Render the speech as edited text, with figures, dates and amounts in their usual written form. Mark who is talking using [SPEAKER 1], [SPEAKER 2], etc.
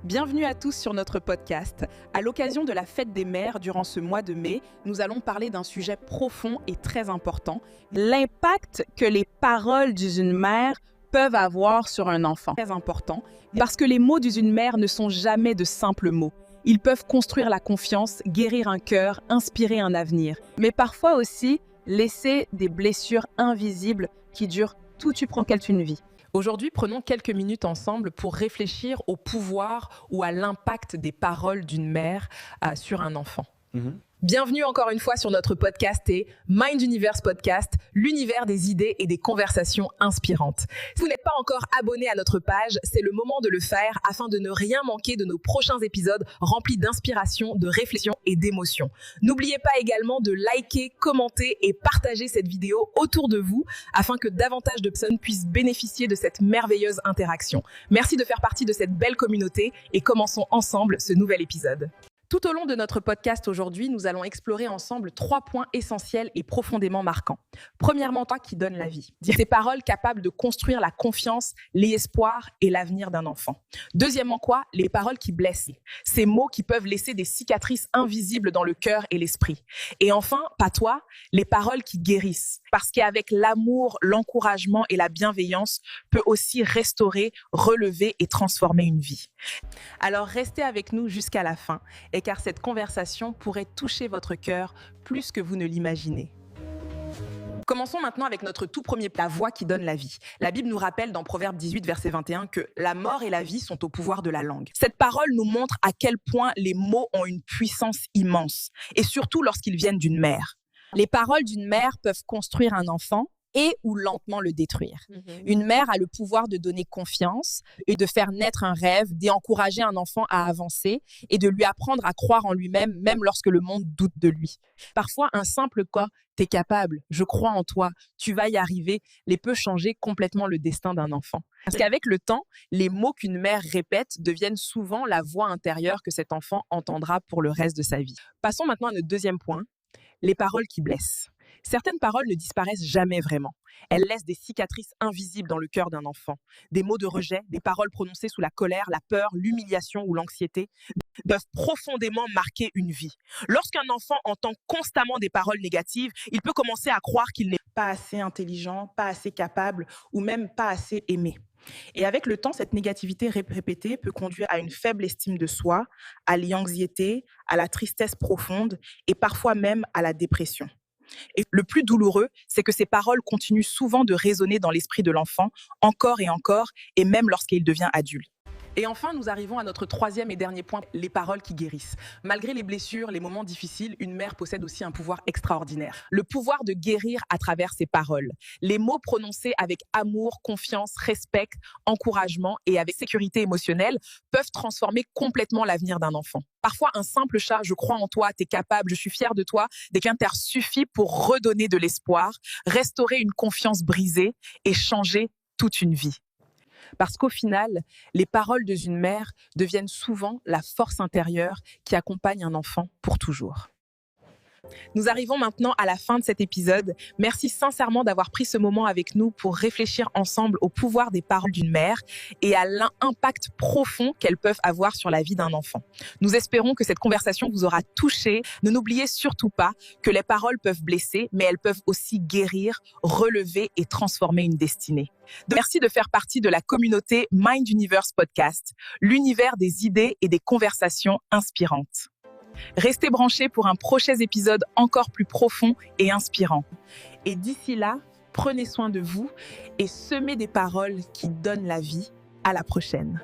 [SPEAKER 1] Bienvenue à tous sur notre podcast. À l'occasion de la fête des mères durant ce mois de mai, nous allons parler d'un sujet profond et très important, l'impact que les paroles d'une mère peuvent avoir sur un enfant. Très important, parce que les mots d'une mère ne sont jamais de simples mots. Ils peuvent construire la confiance, guérir un cœur, inspirer un avenir, mais parfois aussi laisser des blessures invisibles qui durent toute une vie. Aujourd'hui, prenons quelques minutes ensemble pour réfléchir au pouvoir ou à l'impact des paroles d'une mère sur un enfant. Bienvenue encore une fois sur notre podcast et Mind Universe Podcast, l'univers des idées et des conversations inspirantes. Si vous n'êtes pas encore abonné à notre page, c'est le moment de le faire afin de ne rien manquer de nos prochains épisodes remplis d'inspiration, de réflexion et d'émotion. N'oubliez pas également de liker, commenter et partager cette vidéo autour de vous afin que davantage de personnes puissent bénéficier de cette merveilleuse interaction. Merci de faire partie de cette belle communauté et commençons ensemble ce nouvel épisode. Tout au long de notre podcast aujourd'hui, nous allons explorer ensemble 3 points essentiels et profondément marquants. Premièrement, toi qui donne la vie. Ces paroles capables de construire la confiance, l'espoir et l'avenir d'un enfant. Deuxièmement, quoi? Les paroles qui blessent. Ces mots qui peuvent laisser des cicatrices invisibles dans le cœur et l'esprit. Et enfin, pas toi, les paroles qui guérissent. Parce qu'avec l'amour, l'encouragement et la bienveillance peut aussi restaurer, relever et transformer une vie. Alors restez avec nous jusqu'à la fin. Et car cette conversation pourrait toucher votre cœur plus que vous ne l'imaginez. Commençons maintenant avec notre tout premier plat, la voix qui donne la vie. La Bible nous rappelle dans Proverbe 18, verset 21, que la mort et la vie sont au pouvoir de la langue. Cette parole nous montre à quel point les mots ont une puissance immense, et surtout lorsqu'ils viennent d'une mère. Les paroles d'une mère peuvent construire un enfant, et ou lentement le détruire. Une mère a le pouvoir de donner confiance et de faire naître un rêve, d'encourager un enfant à avancer et de lui apprendre à croire en lui-même, même lorsque le monde doute de lui. Parfois, un simple « quoi », t'es capable, je crois en toi, tu vas y arriver, les peut changer complètement le destin d'un enfant. Parce qu'avec le temps, les mots qu'une mère répète deviennent souvent la voix intérieure que cet enfant entendra pour le reste de sa vie. Passons maintenant à notre deuxième point, les paroles qui blessent. Certaines paroles ne disparaissent jamais vraiment. Elles laissent des cicatrices invisibles dans le cœur d'un enfant. Des mots de rejet, des paroles prononcées sous la colère, la peur, l'humiliation ou l'anxiété peuvent profondément marquer une vie. Lorsqu'un enfant entend constamment des paroles négatives, il peut commencer à croire qu'il n'est pas assez intelligent, pas assez capable ou même pas assez aimé. Et avec le temps, cette négativité répétée peut conduire à une faible estime de soi, à l'anxiété, à la tristesse profonde et parfois même à la dépression. Et le plus douloureux, c'est que ces paroles continuent souvent de résonner dans l'esprit de l'enfant, encore, et même lorsqu'il devient adulte. Et enfin, nous arrivons à notre troisième et dernier point, les paroles qui guérissent. Malgré les blessures, les moments difficiles, une mère possède aussi un pouvoir extraordinaire. Le pouvoir de guérir à travers ses paroles. Les mots prononcés avec amour, confiance, respect, encouragement et avec sécurité émotionnelle peuvent transformer complètement l'avenir d'un enfant. Parfois, un simple chat, je crois en toi, t'es capable, je suis fière de toi, des clintaires suffit pour redonner de l'espoir, restaurer une confiance brisée et changer toute une vie. Parce qu'au final, les paroles d'une mère deviennent souvent la force intérieure qui accompagne un enfant pour toujours. Nous arrivons maintenant à la fin de cet épisode. Merci sincèrement d'avoir pris ce moment avec nous pour réfléchir ensemble au pouvoir des paroles d'une mère et à l'impact profond qu'elles peuvent avoir sur la vie d'un enfant. Nous espérons que cette conversation vous aura touché. Ne n'oubliez surtout pas que les paroles peuvent blesser, mais elles peuvent aussi guérir, relever et transformer une destinée. Merci de faire partie de la communauté Mind Universe Podcast, l'univers des idées et des conversations inspirantes. Restez branchés pour un prochain épisode encore plus profond et inspirant. Et d'ici là, prenez soin de vous et semez des paroles qui donnent la vie. À la prochaine.